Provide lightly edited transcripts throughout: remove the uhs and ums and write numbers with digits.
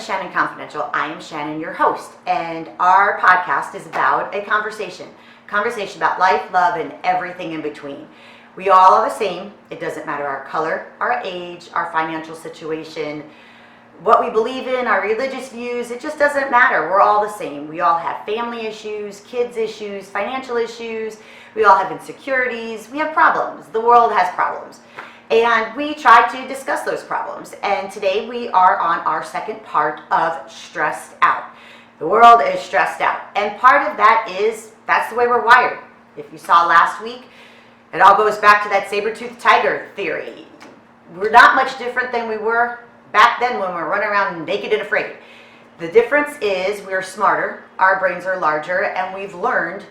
Shannon Confidential. I am Shannon, your host, and our podcast is about a conversation about life, love, and everything in between. We all are the same. It doesn't matter our color, our age, our financial situation, what we believe in, our religious views. It just doesn't matter. We're all the same. We all have family issues, kids issues, financial issues. We all have insecurities. We have problems. The world has problems. And we try to discuss those problems. And today we are on our second part of stressed out. The world is stressed out. And part of that is, that's the way we're wired. If you saw last week, it all goes back to that saber-toothed tiger theory. We're not much different than we were back then when we were running around naked and afraid. The difference is we're smarter, our brains are larger, and we've learned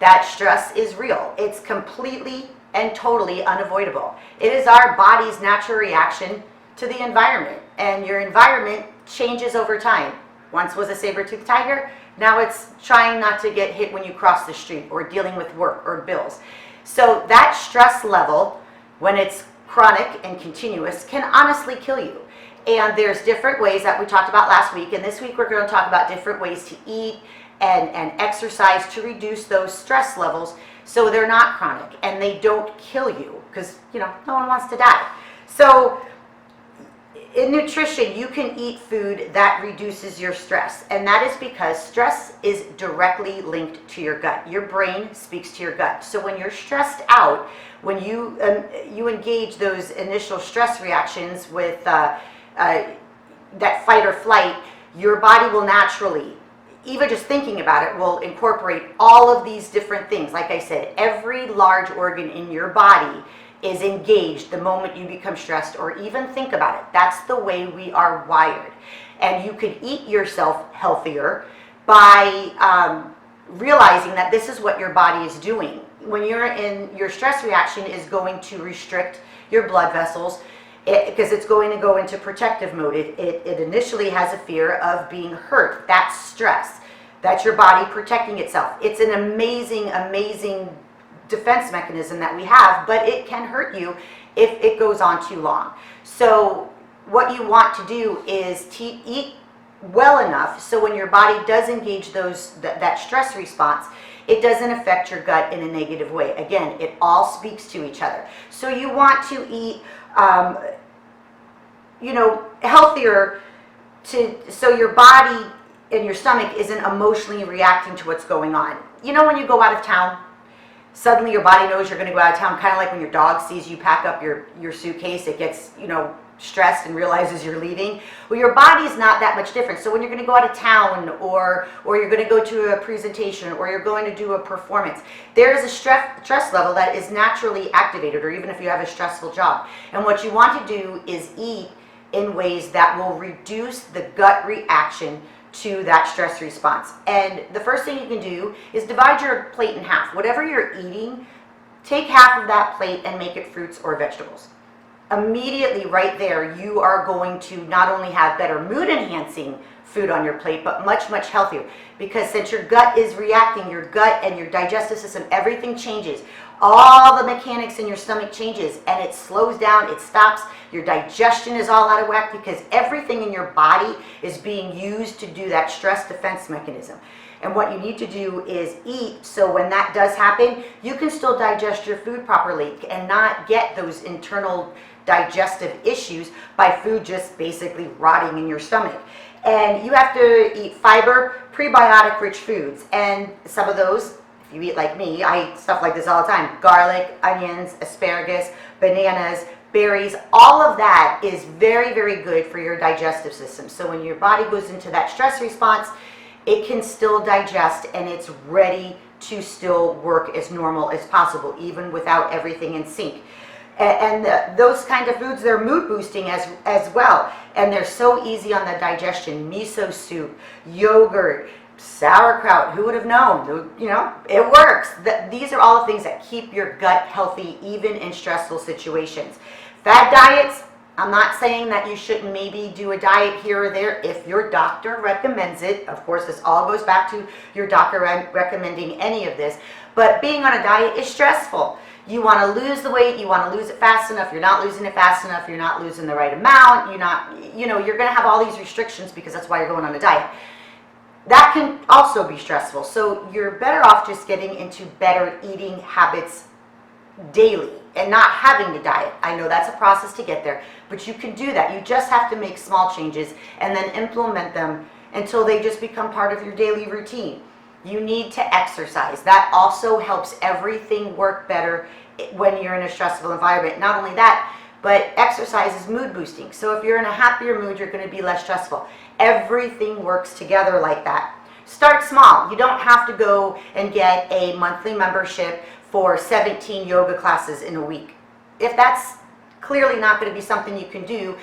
that stress is real. It's completely and totally unavoidable. It is our body's natural reaction to the environment, and your environment changes over time. Once was a saber-toothed tiger, now it's trying not to get hit when you cross the street or dealing with work or bills. So that stress level, when it's chronic and continuous, can honestly kill you. And there's different ways that we talked about last week, and this week we're going to talk about different ways to eat and exercise to reduce those stress levels so they're not chronic and they don't kill you, because no one wants to die. So in nutrition, you can eat food that reduces your stress, and that is because stress is directly linked to your gut. Your brain speaks to your gut. So when you're stressed out, when you engage those initial stress reactions with that fight or flight, your body will naturally, even just thinking about it, will incorporate all of these different things. Like I said, every large organ in your body is engaged the moment you become stressed or even think about it. That's the way we are wired. And you could eat yourself healthier by realizing that this is what your body is doing. When you're in your stress reaction is going to restrict your blood vessels, because it's going to go into protective mode. It initially has a fear of being hurt. That's stress. That's your body protecting itself. It's an amazing defense mechanism that we have, but it can hurt you if it goes on too long. So what you want to do is to eat well enough so when your body does engage that stress response, it doesn't affect your gut in a negative way. Again, it all speaks to each other. So you want to eat healthier so your body and your stomach isn't emotionally reacting to what's going on. When you go out of town, suddenly your body knows you're going to go out of town, kind of like when your dog sees you pack up your suitcase, it gets, stressed and realizes you're leaving. Well, your body's not that much different. So when you're going to go out of town or you're going to go to a presentation or you're going to do a performance, there's a stress level that is naturally activated, or even if you have a stressful job. And what you want to do is eat in ways that will reduce the gut reaction to that stress response. And the first thing you can do is divide your plate in half. Whatever you're eating, take half of that plate and make it fruits or vegetables. Immediately right there, you are going to not only have better mood enhancing food on your plate, but much healthier, because since your gut is reacting, your gut and your digestive system, everything changes. All the mechanics in your stomach changes, and it slows down, it stops. Your digestion is all out of whack because everything in your body is being used to do that stress defense mechanism. And what you need to do is eat so when that does happen, you can still digest your food properly and not get those internal digestive issues by food just basically rotting in your stomach. And you have to eat fiber, prebiotic rich foods, and some of those, if you eat like me, I eat stuff like this all the time: garlic, onions, asparagus, bananas, berries. All of that is very good for your digestive system. So when your body goes into that stress response, it can still digest and it's ready to still work as normal as possible, even without everything in sync. And those kind of foods, they're mood boosting as well. And they're so easy on the digestion. Miso soup, yogurt, sauerkraut, who would have known? It works. These are all the things that keep your gut healthy, even in stressful situations. Fad diets, I'm not saying that you shouldn't maybe do a diet here or there if your doctor recommends it. Of course, this all goes back to your doctor recommending any of this. But being on a diet is stressful. You want to lose the weight, you want to lose it fast enough, you're not losing it fast enough, you're not losing the right amount, you're going to have all these restrictions because that's why you're going on a diet. That can also be stressful. So you're better off just getting into better eating habits daily and not having to diet. I know that's a process to get there, but you can do that. You just have to make small changes and then implement them until they just become part of your daily routine. You need to exercise. That also helps everything work better when you're in a stressful environment. Not only that, but exercise is mood boosting. So if you're in a happier mood, you're going to be less stressful. Everything works together like that. Start small. You don't have to go and get a monthly membership for 17 yoga classes in a week. If that's clearly not going to be something you can do,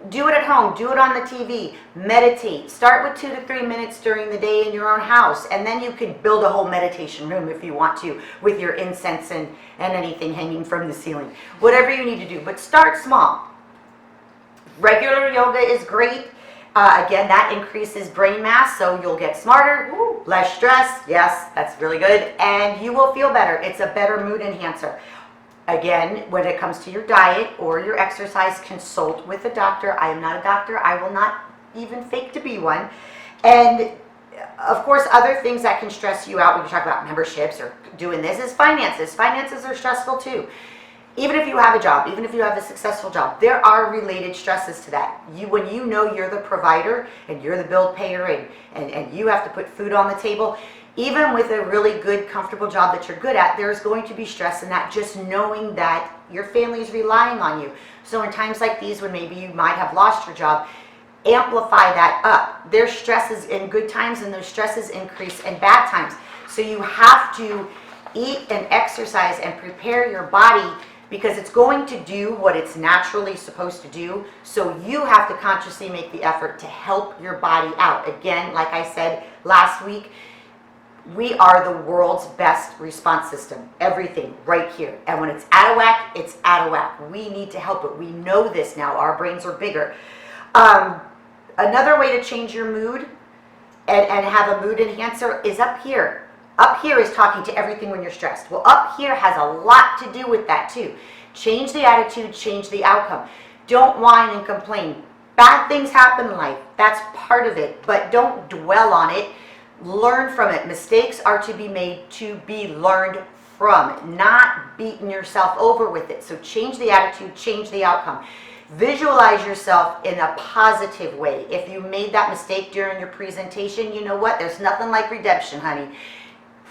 do it at home, do it on the TV, meditate. Start with 2 to 3 minutes during the day in your own house, and then you can build a whole meditation room if you want to, with your incense and anything hanging from the ceiling. Whatever you need to do, but start small. Regular yoga is great. Again, that increases brain mass, so you'll get smarter, less stress. Yes, that's really good, and you will feel better. It's a better mood enhancer. Again, when it comes to your diet or your exercise, consult with a doctor. I am not a doctor. I will not even fake to be one. And of course, other things that can stress you out when you talk about memberships or doing this is finances. Finances are stressful too. Even if you have a job, even if you have a successful job, there are related stresses to that. When you know you're the provider and you're the bill payer and you have to put food on the table, even with a really good, comfortable job that you're good at, there's going to be stress in that, just knowing that your family is relying on you. So in times like these, when maybe you might have lost your job, amplify that up. There's stresses in good times and those stresses increase in bad times. So you have to eat and exercise and prepare your body because it's going to do what it's naturally supposed to do. So you have to consciously make the effort to help your body out. Again, like I said last week, we are the world's best response system. Everything right here. And when it's out of whack, it's out of whack. We need to help it. We know this now. Our brains are bigger. Another way to change your mood and have a mood enhancer is up here. Up here is talking to everything when you're stressed. Well, up here has a lot to do with that too. Change the attitude, change the outcome. Don't whine and complain. Bad things happen in life. That's part of it. But don't dwell on it. Learn from it. Mistakes are to be made to be learned from, not beating yourself over with it. So change the attitude, change the outcome. Visualize yourself in a positive way. If you made that mistake during your presentation, you know what? There's nothing like redemption, honey.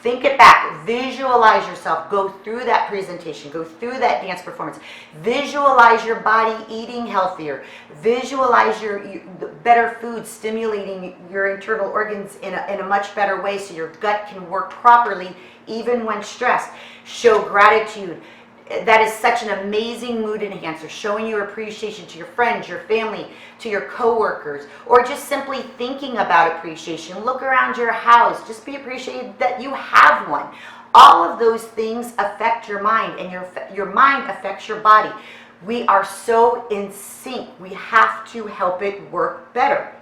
Think it back. Visualize yourself. Go through that presentation. Go through that dance performance. Visualize your body eating healthier. Visualize your better food stimulating your internal organs in a much better way so your gut can work properly even when stressed. Show gratitude. That is such an amazing mood enhancer, showing your appreciation to your friends, your family, to your coworkers, or just simply thinking about appreciation. Look around your house. Just be appreciated that you have one. All of those things affect your mind, and your mind affects your body. We are so in sync. We have to help it work better.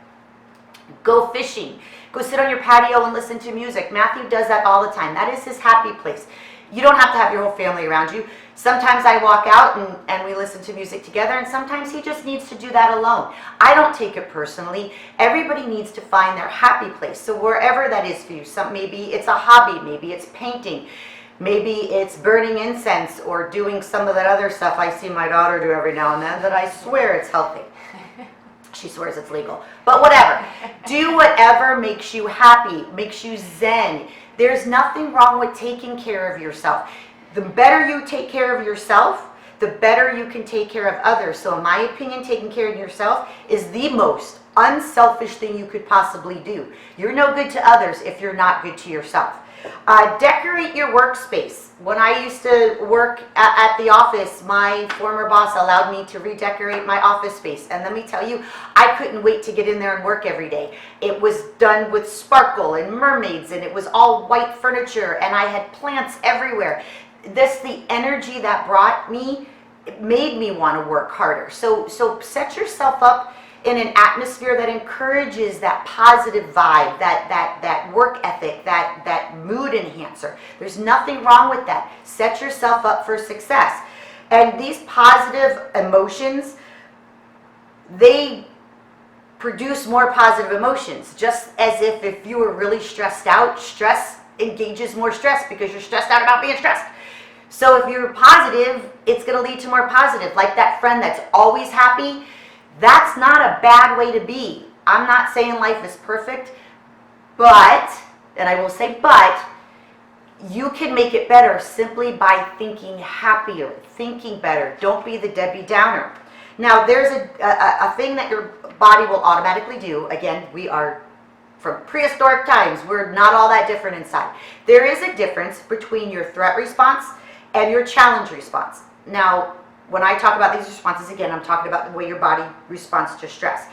Go fishing. Go sit on your patio and listen to music. Matthew does that all the time. That is his happy place. You don't have to have your whole family around you. Sometimes I walk out and we listen to music together, and sometimes he just needs to do that alone. I don't take it personally. Everybody needs to find their happy place. So wherever that is for you, maybe it's a hobby, maybe it's painting, maybe it's burning incense or doing some of that other stuff I see my daughter do every now and then that I swear it's healthy. She swears it's legal. But whatever. Do whatever makes you happy, makes you zen. There's nothing wrong with taking care of yourself. The better you take care of yourself, the better you can take care of others. So in my opinion, taking care of yourself is the most unselfish thing you could possibly do. You're no good to others if you're not good to yourself. Decorate your workspace. When I used to work at the office, my former boss allowed me to redecorate my office space. And let me tell you, I couldn't wait to get in there and work every day. It was done with sparkle and mermaids, and it was all white furniture, and I had plants everywhere. The energy that brought me it made me want to work harder. So set yourself up in an atmosphere that encourages that positive vibe, that work ethic, that mood enhancer. There's nothing wrong with that. Set yourself up for success. And these positive emotions, they produce more positive emotions. Just as if you were really stressed out, stress engages more stress because you're stressed out about being stressed. So if you're positive, it's going to lead to more positive. Like that friend that's always happy, that's not a bad way to be. I'm not saying life is perfect, but, and I will say but, you can make it better simply by thinking happier, thinking better. Don't be the Debbie Downer. Now, there's a thing that your body will automatically do. Again, we are from prehistoric times. We're not all that different inside. There is a difference between your threat response and your challenge response. Now, when I talk about these responses, again, I'm talking about the way your body responds to stress.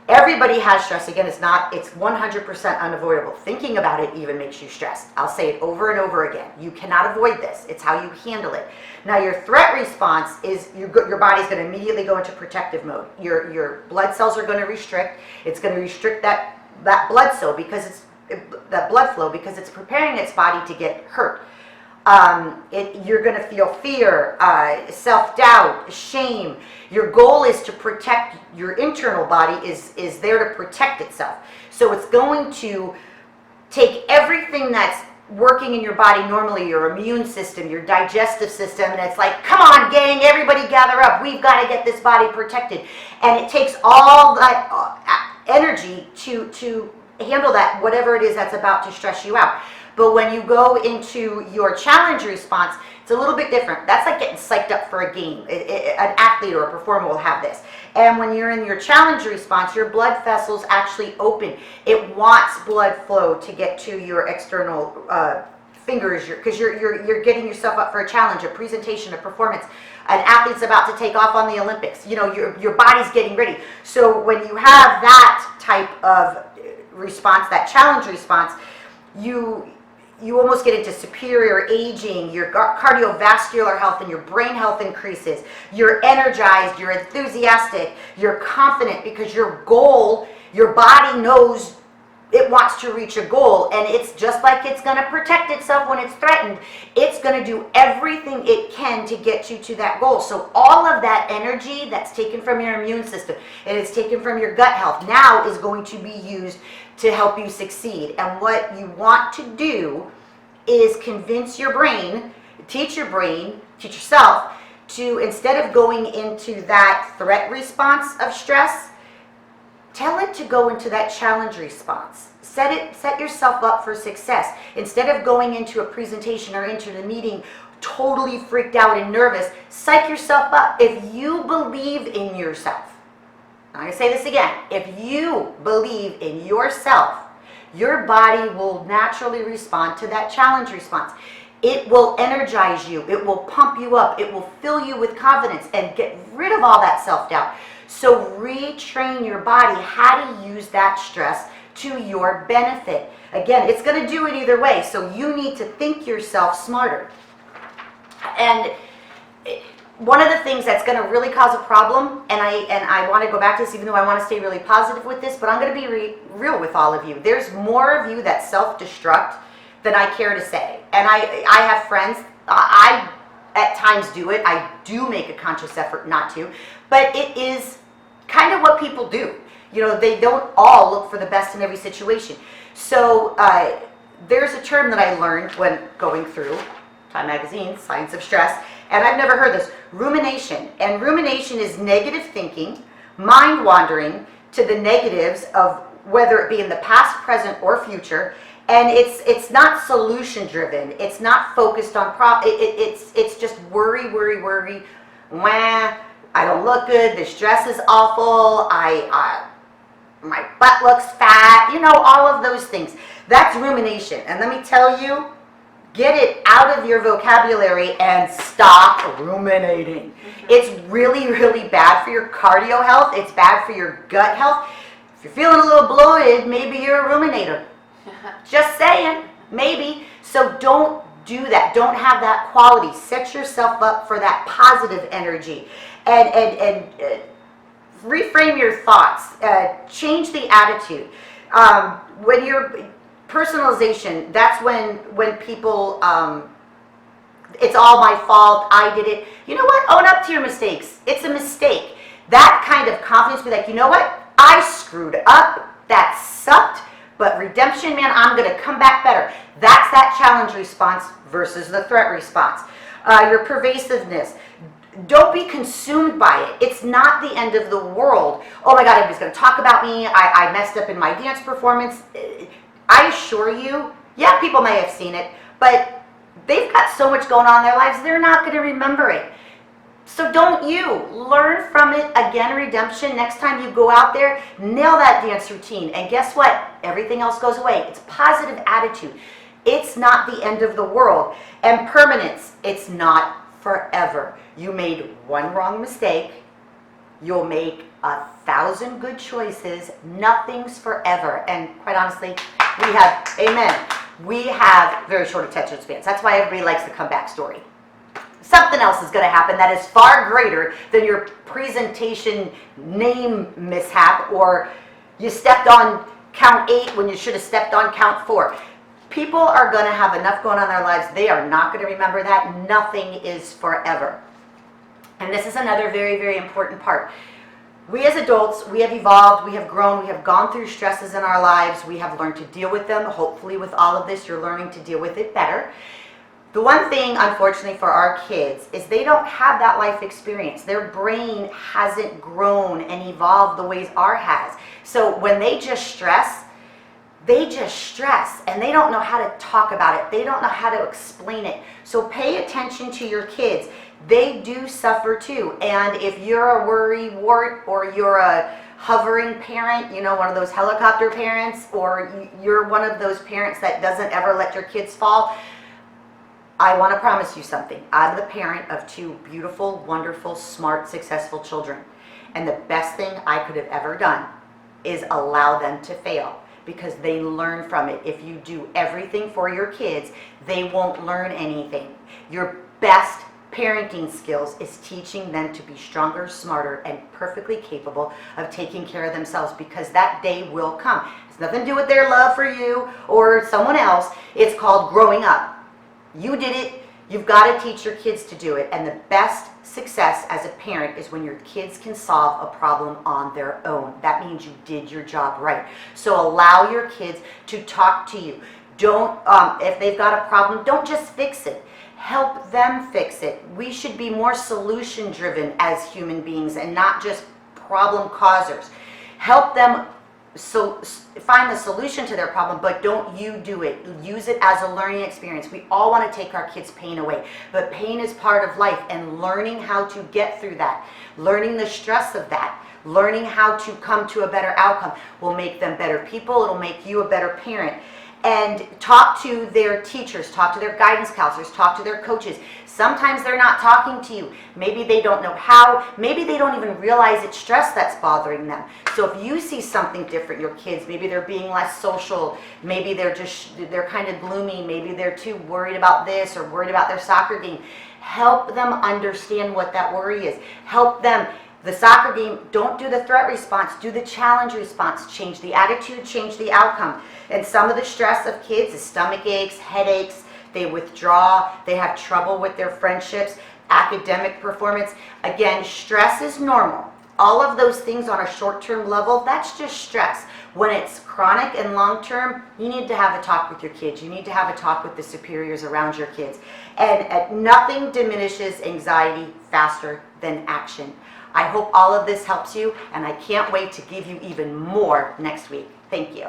Everybody has stress. Again, it's 100% unavoidable. Thinking about it even makes you stressed. I'll say it over and over again. You cannot avoid this. It's how you handle it. Now, your threat response is your body's going to immediately go into protective mode. Your blood cells are going to restrict. It's going to restrict that blood flow because it's preparing its body to get hurt. You're going to feel fear, self-doubt, shame. Your goal is to protect your internal body is there to protect itself. So it's going to take everything that's working in your body normally, your immune system, your digestive system, and it's like, come on, gang, everybody gather up. We've got to get this body protected. And it takes all that energy to handle that, whatever it is that's about to stress you out. But when you go into your challenge response, it's a little bit different. That's like getting psyched up for a game. An athlete or a performer will have this. And when you're in your challenge response, your blood vessels actually open. It wants blood flow to get to your external fingers, because you're getting yourself up for a challenge, a presentation, a performance. An athlete's about to take off on the Olympics. You know, your body's getting ready. So when you have that type of response, that challenge response, you almost get into superior aging, your cardiovascular health and your brain health increases. You're energized, you're enthusiastic, you're confident because your goal, your body knows it wants to reach a goal, and it's just like it's going to protect itself when it's threatened. It's going to do everything it can to get you to that goal. So all of that energy that's taken from your immune system and it's taken from your gut health now is going to be used to help you succeed. And what you want to do is convince your brain, teach yourself to, instead of going into that threat response of stress, tell it to go into that challenge response. Set yourself up for success. Instead of going into a presentation or into the meeting totally freaked out and nervous, psych yourself up. If you believe in yourself, I'm going to say this again, if you believe in yourself, your body will naturally respond to that challenge response. It will energize you. It will pump you up. It will fill you with confidence and get rid of all that self-doubt. So retrain your body how to use that stress to your benefit. Again, it's going to do it either way. So you need to think yourself smarter. And one of the things that's going to really cause a problem, and I want to go back to this even though I want to stay really positive with this, but I'm going to be real with all of you. There's more of you that self-destruct than I care to say. And I have friends, I at times do it. I do make a conscious effort not to, but it is kind of what people do. You know, they don't all look for the best in every situation. So there's a term that I learned when going through Time Magazine, Science of Stress, and I've never heard this, rumination. And rumination is negative thinking, mind wandering to the negatives of whether it be in the past, present, or future. And it's not solution driven. It's not focused on it's just worry. Wah, I don't look good. This dress is awful. My butt looks fat. You know, all of those things. That's rumination. And let me tell you, get it out of your vocabulary and stop ruminating. It's really, really bad for your cardio health. It's bad for your gut health. If you're feeling a little bloated, maybe you're a ruminator. Just saying, maybe. So don't do that. Don't have that quality. Set yourself up for that positive energy, and reframe your thoughts. Change the attitude. When you're personalization, that's when people, it's all my fault, I did it. You know what? Own up to your mistakes. It's a mistake. That kind of confidence, be like, you know what? I screwed up. That sucked. But redemption, man, I'm going to come back better. That's that challenge response versus the threat response. Your pervasiveness. Don't be consumed by it. It's not the end of the world. Oh my God, everybody's going to talk about me. I messed up in my dance performance. I assure you, yeah, people may have seen it, but they've got so much going on in their lives, they're not going to remember it. So don't you. Learn from it. Again, redemption. Next time you go out there, nail that dance routine. And guess what? Everything else goes away. It's positive attitude. It's not the end of the world. And permanence. It's not forever. You made one wrong mistake. You'll make 1,000 good choices. Nothing's forever. And quite honestly, we have, amen, we have very short attention spans. That's why everybody likes the comeback story. Something else is going to happen that is far greater than your presentation name mishap, or you stepped on count 8 when you should have stepped on count 4. People are going to have enough going on in their lives. They are not going to remember that. Nothing is forever. And this is another very, very important part. We as adults, we have evolved, we have grown, we have gone through stresses in our lives. We have learned to deal with them. Hopefully with all of this, you're learning to deal with it better. The one thing, unfortunately, for our kids is they don't have that life experience. Their brain hasn't grown and evolved the ways ours has. So when they just stress, and they don't know how to talk about it. They don't know how to explain it. So pay attention to your kids. They do suffer too. And if you're a worry wart, or you're a hovering parent, you know, one of those helicopter parents, or you're one of those parents that doesn't ever let your kids fall, I want to promise you something. I'm the parent of 2 beautiful, wonderful, smart, successful children. And the best thing I could have ever done is allow them to fail, because they learn from it. If you do everything for your kids, they won't learn anything. Your best parenting skills is teaching them to be stronger, smarter, and perfectly capable of taking care of themselves, because that day will come. It's nothing to do with their love for you or someone else. It's called growing up. You did it. You've got to teach your kids to do it. And the best success as a parent is when your kids can solve a problem on their own. That means you did your job right. So allow your kids to talk to you. Don't, if they've got a problem, don't just fix it. Help them fix it. We should be more solution driven as human beings and not just problem causers. Help them find the solution to their problem, but don't you do it. Use it as a learning experience. We all want to take our kids' pain away, but pain is part of life, and learning how to get through that, learning the stress of that, learning how to come to a better outcome will make them better people. It'll make you a better parent. And talk to their teachers, talk to their guidance counselors, talk to their coaches. Sometimes they're not talking to you. Maybe they don't know how. Maybe they don't even realize it's stress that's bothering them. So if you see something different, your kids, maybe they're being less social, maybe they're kind of gloomy, maybe they're too worried about this or worried about their soccer game, help them understand what that worry is. Help them. The soccer game, don't do the threat response, do the challenge response. Change the attitude, change the outcome. And some of the stress of kids is stomach aches, headaches, they withdraw, they have trouble with their friendships, academic performance. Again, stress is normal. All of those things on a short-term level, that's just stress. When it's chronic and long-term, you need to have a talk with your kids. You need to have a talk with the superiors around your kids. And nothing diminishes anxiety faster than action. I hope all of this helps you, and I can't wait to give you even more next week. Thank you.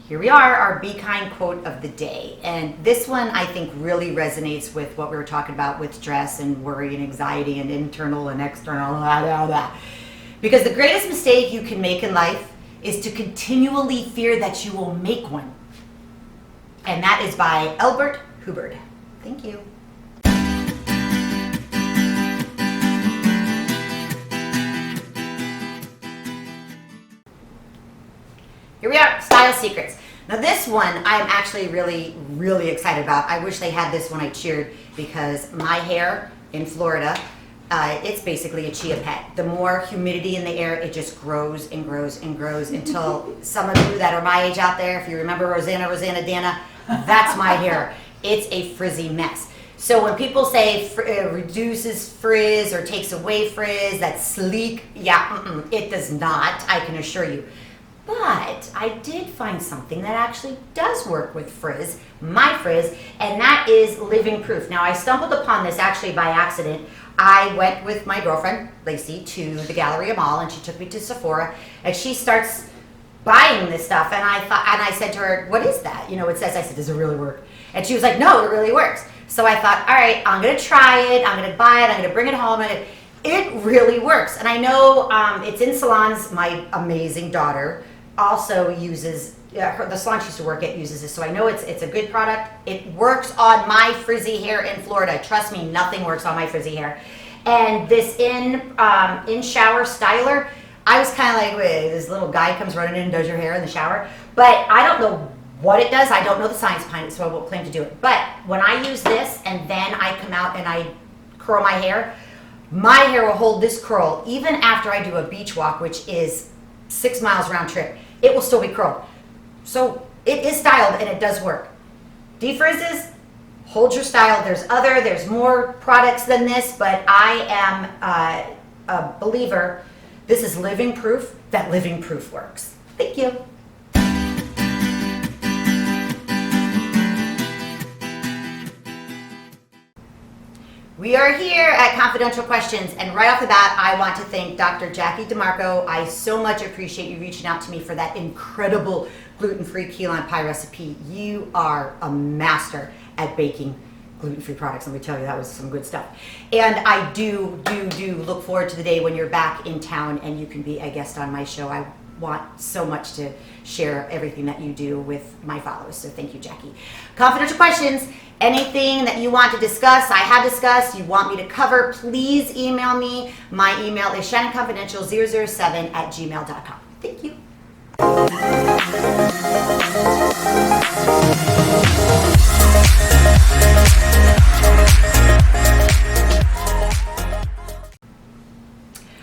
Here we are, our Be Kind quote of the day. And this one I think really resonates with what we were talking about with stress and worry and anxiety and internal and external, blah, blah, blah. Because the greatest mistake you can make in life is to continually fear that you will make one. And that is by Albert Hubbard. Thank you. Here we are, Style Secrets. Now this one I'm actually really, really excited about. I wish they had this when I cheered because my hair in Florida, it's basically a chia pet. The more humidity in the air, it just grows and grows and grows until some of you that are my age out there, if you remember Rosanna Dana, that's my hair. It's a frizzy mess. So when people say reduces frizz or takes away frizz, that's sleek, yeah, it does not, I can assure you. But I did find something that actually does work with frizz, my frizz, and that is Living Proof. Now I stumbled upon this actually by accident. I went with my girlfriend, Lacey, to the Galleria Mall, and she took me to Sephora, and she starts buying this stuff, and I said to her, what is that? You know, it says, I said, does it really work? And she was like, no, it really works. So I thought, all right, I'm gonna try it, I'm gonna buy it, I'm gonna bring it home, and it really works. And I know it's in salons. My amazing daughter also uses, the salon she used to work at uses this, so I know it's a good product. It works on my frizzy hair in Florida. Trust me, nothing works on my frizzy hair. And this in shower styler, I was kind of like, wait, this little guy comes running in and does your hair in the shower, but I don't know what it does. I don't know the science behind it, so I won't claim to do it. But when I use this and then I come out and I curl my hair will hold this curl even after I do a beach walk, which is 6 miles round trip. It will still be curled. So it is styled and it does work. Defrizzes, hold your style. There's more products than this, but I am a believer. This is Living Proof that Living Proof works. Thank you. We are here at Confidential Questions, and right off the bat, I want to thank Dr. Jackie DeMarco. I so much appreciate you reaching out to me for that incredible gluten-free key lime pie recipe. You are a master at baking gluten-free products. Let me tell you, that was some good stuff. And I do look forward to the day when you're back in town and you can be a guest on my show. I want so much to share everything that you do with my followers. So thank you, Jackie. Confidential Questions, anything that you want to discuss, I have discussed, you want me to cover, please email me. My email is shannonconfidential007@gmail.com. Thank you.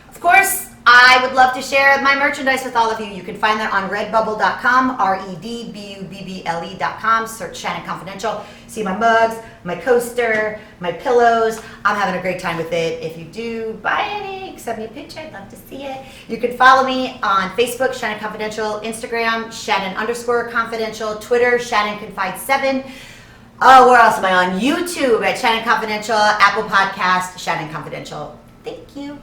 Of course, I would love to share my merchandise with all of you. You can find that on redbubble.com, redbubble.com. Search Shannon Confidential. See my mugs, my coaster, my pillows. I'm having a great time with it. If you do buy any, send me a picture. I'd love to see it. You can follow me on Facebook, Shannon Confidential, Instagram, Shannon_Confidential, Twitter, Shannon Confide 7. Oh, where else am I on? YouTube at Shannon Confidential, Apple Podcast, Shannon Confidential. Thank you.